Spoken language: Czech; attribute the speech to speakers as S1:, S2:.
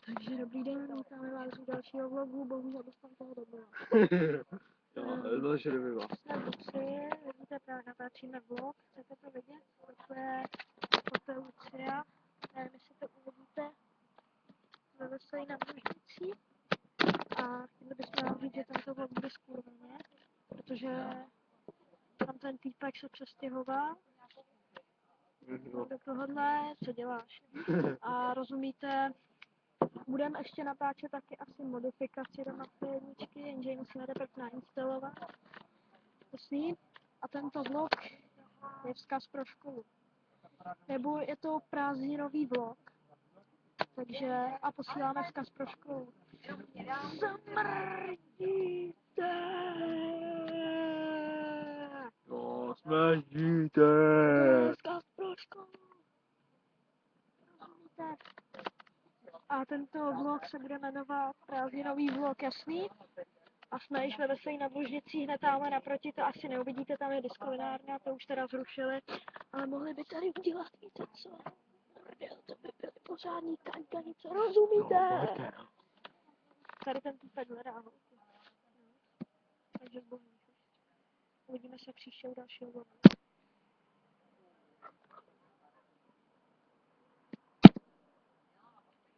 S1: Takže dobrý den, vítáme vás u dalšího vlogu, bohužel dostanu toho domů.
S2: Jo, další doby vás.
S1: Jsme v Lucii, vidíte, právě natáčíme vlog, chcete to vidět? To je hotel Lucia, nevím, jestli to uvidíte, jsme veselí na Břežnicí a chtěli bychom vám říct, že tento vlog bude skurveně, protože tam ten týpek se přestěhoval do tohohle, co děláš? A rozumíte, budeme ještě natáčet taky asi modifikaci do jedničky, jenže ji musíme teprve nainstalovat. Prosím. A tento vlog je vzkaz pro školu. Nebo je to prázdninový vlog. Takže a posíláme vzkaz pro školu. Zamrdíte!
S2: Jo, smrdíte.
S1: To je vzkaz pro školu. Rozumíte? A tento vlog se bude jmenovat prázdninový vlog, jasný? A jsme již ve Veselí nad Lužnicí, hned tamhle naproti, to asi neuvidíte, tam je diskovinárna, to už teda zrušili, ale mohli by tady udělat, víte co? To by byly pořádný kaňkanice, rozumíte? Tady ten týpek hledá holky. Takže zbožníš. Uvidíme se příště u dalšího vlogu.